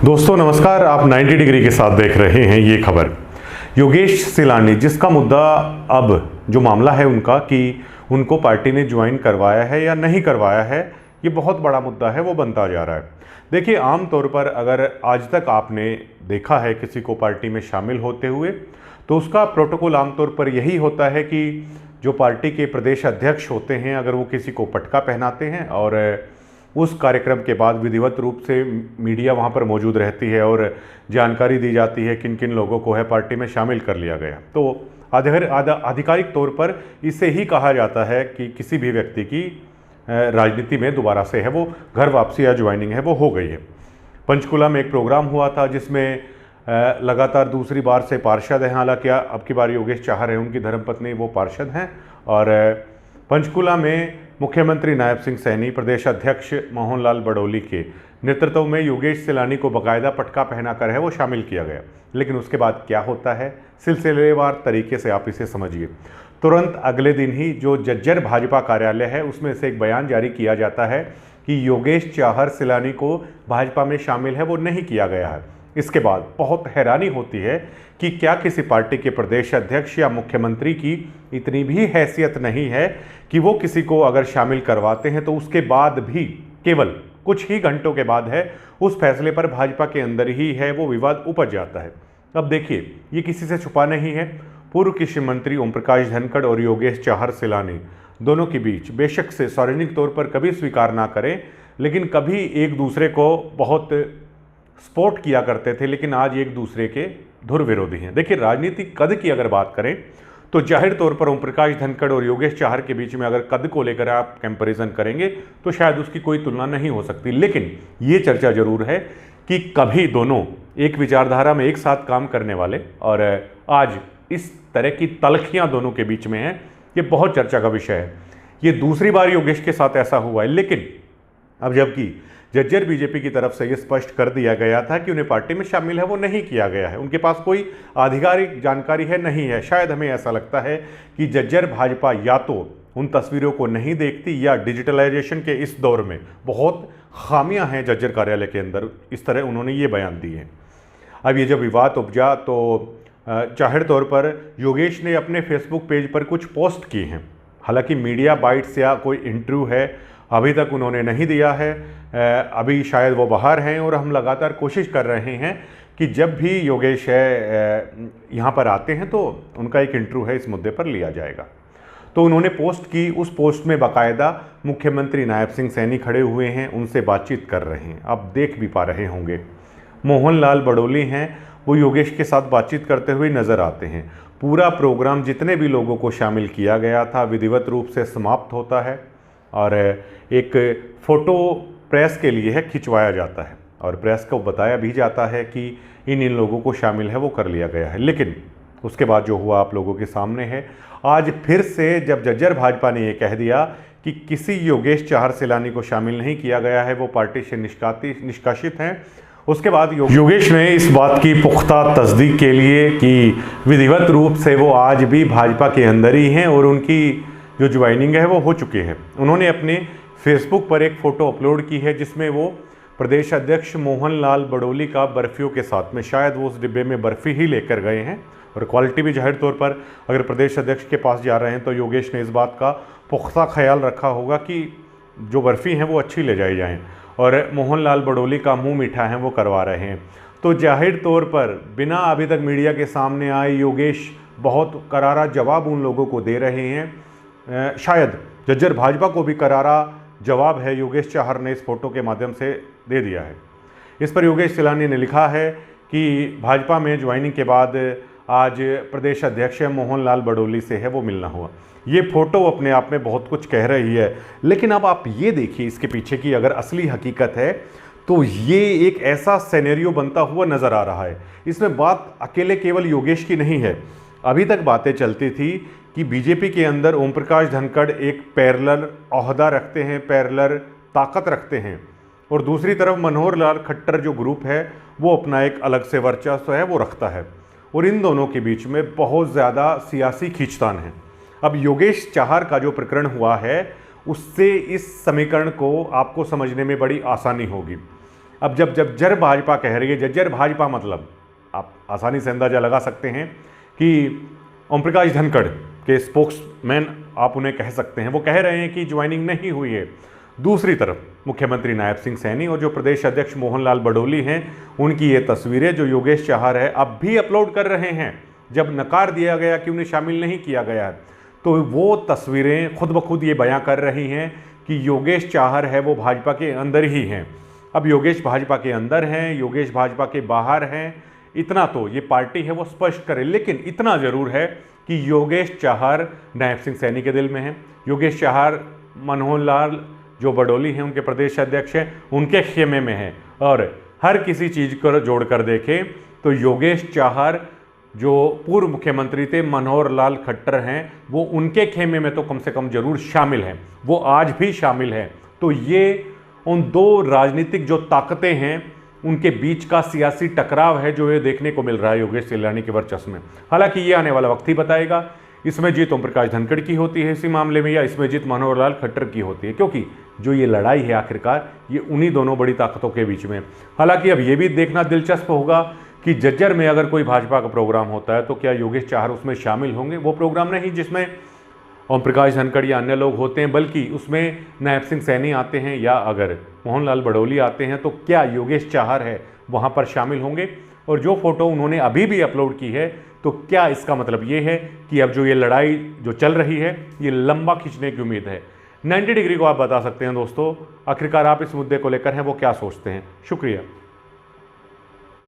दोस्तों नमस्कार, आप 90 डिग्री के साथ देख रहे हैं ये खबर। योगेश सिलानी, जिसका मुद्दा अब जो मामला है उनका कि उनको पार्टी ने ज्वाइन करवाया है या नहीं करवाया है, ये बहुत बड़ा मुद्दा है, वो बनता जा रहा है। देखिए, आम तौर पर अगर आज तक आपने देखा है किसी को पार्टी में शामिल होते हुए, तो उसका प्रोटोकॉल आमतौर पर यही होता है कि जो पार्टी के प्रदेश अध्यक्ष होते हैं, अगर वो किसी को पटका पहनाते हैं और उस कार्यक्रम के बाद विधिवत रूप से मीडिया वहाँ पर मौजूद रहती है और जानकारी दी जाती है किन किन लोगों को है पार्टी में शामिल कर लिया गया। तो आधिकारिक तौर पर इसे ही कहा जाता है कि किसी भी व्यक्ति की राजनीति में दोबारा से है वो घर वापसी या ज्वाइनिंग है वो हो गई है। पंचकुला में एक प्रोग्राम हुआ था जिसमें लगातार दूसरी बार से पार्षद हैं, हालांकि अब की बार योगेश चाहर हैं, उनकी धर्मपत्नी वो पार्षद हैं। और पंचकुला में मुख्यमंत्री नायब सिंह सैनी, प्रदेश अध्यक्ष मोहन लाल बड़ोली के नेतृत्व में योगेश सिलानी को बाकायदा पटका पहनाकर है वो शामिल किया गया। लेकिन उसके बाद क्या होता है, सिलसिलेवार तरीके से आप इसे समझिए। तुरंत अगले दिन ही जो जज्जर भाजपा कार्यालय है उसमें से एक बयान जारी किया जाता है कि योगेश चाहर सिलानी को भाजपा में शामिल है वो नहीं किया गया है। इसके बाद बहुत हैरानी होती है कि क्या किसी पार्टी के प्रदेश अध्यक्ष या मुख्यमंत्री की इतनी भी हैसियत नहीं है कि वो किसी को अगर शामिल करवाते हैं तो उसके बाद भी केवल कुछ ही घंटों के बाद है उस फैसले पर भाजपा के अंदर ही है वो विवाद उपज जाता है। अब देखिए, ये किसी से छुपा नहीं है। पूर्व कृषि मंत्री ओम प्रकाश धनखड़ और योगेश चाहर सिलानी दोनों के बीच बेशक से सार्वजनिक तौर पर कभी स्वीकार ना करें, लेकिन कभी एक दूसरे को बहुत सपोर्ट किया करते थे, लेकिन आज एक दूसरे के धुर विरोधी हैं। देखिए, राजनीतिक कद की अगर बात करें तो जाहिर तौर पर ओम प्रकाश धनखड़ और योगेश चाहर के बीच में अगर कद को लेकर आप कंपैरिजन करेंगे तो शायद उसकी कोई तुलना नहीं हो सकती। लेकिन ये चर्चा जरूर है कि कभी दोनों एक विचारधारा में एक साथ काम करने वाले, और आज इस तरह की तलखियां दोनों के बीच में है, ये बहुत चर्चा का विषय है। ये दूसरी बार योगेश के साथ ऐसा हुआ है, लेकिन अब जबकि जज्जर बीजेपी की तरफ से ये स्पष्ट कर दिया गया था कि उन्हें पार्टी में शामिल है वो नहीं किया गया है, उनके पास कोई आधिकारिक जानकारी है नहीं है। शायद हमें ऐसा लगता है कि जज्जर भाजपा या तो उन तस्वीरों को नहीं देखती या डिजिटलाइजेशन के इस दौर में बहुत खामियां हैं जज्जर कार्यालय के अंदर, इस तरह उन्होंने ये बयान दिए हैं। अब ये जब विवाद उपजा तो जाहिर तौर पर योगेश ने अपने फेसबुक पेज पर कुछ पोस्ट किए हैं। हालांकि मीडिया बाइट्स या कोई इंटरव्यू है अभी तक उन्होंने नहीं दिया है, अभी शायद वो बाहर हैं और हम लगातार कोशिश कर रहे हैं कि जब भी योगेश है यहाँ पर आते हैं तो उनका एक इंटरव्यू है इस मुद्दे पर लिया जाएगा। तो उन्होंने पोस्ट की, उस पोस्ट में बाकायदा मुख्यमंत्री नायब सिंह सैनी खड़े हुए हैं, उनसे बातचीत कर रहे हैं। आप देख भी पा रहे होंगे मोहन लाल बड़ोली हैं, वो योगेश के साथ बातचीत करते हुए नज़र आते हैं। पूरा प्रोग्राम जितने भी लोगों को शामिल किया गया था विधिवत रूप से समाप्त होता है और एक फ़ोटो प्रेस के लिए है खिंचवाया जाता है और प्रेस को बताया भी जाता है कि इन लोगों को शामिल है वो कर लिया गया है। लेकिन उसके बाद जो हुआ आप लोगों के सामने है। आज फिर से जब जज्जर भाजपा ने ये कह दिया कि किसी योगेश चाहर सिलानी को शामिल नहीं किया गया है, वो पार्टी से निष्कासित हैं, उसके बाद योगेश ने इस बात की पुख्ता तस्दीक के लिए कि विधिवत रूप से वो आज भी भाजपा के अंदर ही हैं और उनकी जो ज्वाइनिंग है वो हो चुकी है। उन्होंने अपने फेसबुक पर एक फ़ोटो अपलोड की है जिसमें वो प्रदेश अध्यक्ष मोहन लाल बड़ोली का बर्फियों के साथ में, शायद वो उस डिब्बे में बर्फ़ी ही लेकर गए हैं और क्वालिटी भी जाहिर तौर पर अगर प्रदेश अध्यक्ष के पास जा रहे हैं तो योगेश ने इस बात का पुख्ता ख्याल रखा होगा कि जो बर्फ़ी हैं वो अच्छी ले जाई जाएँ और मोहन लाल बड़ोली का मुँह मीठा है वो करवा रहे हैं। तो जाहिर तौर पर बिना अभी तक मीडिया के सामने आए योगेश बहुत करारा जवाब उन लोगों को दे रहे हैं। शायद जज्जर भाजपा को भी करारा जवाब है योगेश चाहर ने इस फोटो के माध्यम से दे दिया है। इस पर योगेश सिलानी ने लिखा है कि भाजपा में ज्वाइनिंग के बाद आज प्रदेश अध्यक्ष मोहन लाल बड़ोली से है वो मिलना हुआ। ये फ़ोटो अपने आप में बहुत कुछ कह रही है, लेकिन अब आप ये देखिए इसके पीछे की अगर असली हकीकत है तो ये एक ऐसा सिनेरियो बनता हुआ नज़र आ रहा है। इसमें बात अकेले केवल योगेश की नहीं है। अभी तक बातें चलती थी कि बीजेपी के अंदर ओम प्रकाश धनखड़ एक पैरेलल ओहदा रखते हैं, पैरेलल ताकत रखते हैं, और दूसरी तरफ मनोहर लाल खट्टर जो ग्रुप है वो अपना एक अलग से वर्चस्व है वो रखता है और इन दोनों के बीच में बहुत ज़्यादा सियासी खींचतान है। अब योगेश चाहर का जो प्रकरण हुआ है उससे इस समीकरण को आपको समझने में बड़ी आसानी होगी। अब जब जर्जर भाजपा कह रही है, जर्जर भाजपा मतलब आप आसानी से अंदाजा लगा सकते हैं कि ओम प्रकाश धनखड़ के स्पोक्समैन आप उन्हें कह सकते हैं, वो कह रहे हैं कि ज्वाइनिंग नहीं हुई है। दूसरी तरफ मुख्यमंत्री नायब सिंह सैनी और जो प्रदेश अध्यक्ष मोहनलाल बडोली हैं, उनकी ये तस्वीरें जो योगेश चाहर है अब भी अपलोड कर रहे हैं। जब नकार दिया गया कि उन्हें शामिल नहीं किया गया है, तो वो तस्वीरें खुद ब खुद ये बयां कर रही हैं कि योगेश चाहर है वो भाजपा के अंदर ही हैं। अब योगेश भाजपा के अंदर हैं, योगेश भाजपा के बाहर हैं, इतना तो ये पार्टी है वो स्पष्ट करे। लेकिन इतना ज़रूर है कि योगेश चाहर नायब सिंह सैनी के दिल में है, योगेश चाहर मनोहर जो बडोली हैं उनके प्रदेश अध्यक्ष हैं उनके खेमे में है। और हर किसी चीज़ को जोड़कर देखें तो योगेश चाहर जो पूर्व मुख्यमंत्री थे मनोहर लाल खट्टर हैं, वो उनके खेमे में तो कम से कम जरूर शामिल हैं, वो आज भी शामिल हैं। तो ये उन दो राजनीतिक जो ताकतें हैं उनके बीच का सियासी टकराव है जो ये देखने को मिल रहा है योगेश सिलानी के वर्चस्व में। हालांकि ये आने वाला वक्त ही बताएगा इसमें जीत ओम प्रकाश धनखड़ की होती है इसी मामले में, या इसमें जीत मनोहर लाल खट्टर की होती है, क्योंकि जो ये लड़ाई है आखिरकार ये उन्हीं दोनों बड़ी ताकतों के बीच में। हालांकि अब ये भी देखना दिलचस्प होगा कि जज्जर में अगर कोई भाजपा का प्रोग्राम होता है तो क्या योगेश चाहर उसमें शामिल होंगे। वो प्रोग्राम नहीं जिसमें ओम प्रकाश धनखड़ या अन्य लोग होते हैं, बल्कि उसमें नायब सिंह सैनी आते हैं या अगर मोहनलाल बडोली आते हैं, तो क्या योगेश चाहर है वहाँ पर शामिल होंगे। और जो फोटो उन्होंने अभी भी अपलोड की है, तो क्या इसका मतलब ये है कि अब जो ये लड़ाई जो चल रही है ये लंबा खींचने की उम्मीद है। 90 डिग्री को आप बता सकते हैं दोस्तों, आखिरकार आप इस मुद्दे को लेकर हैं वो क्या सोचते हैं। शुक्रिया।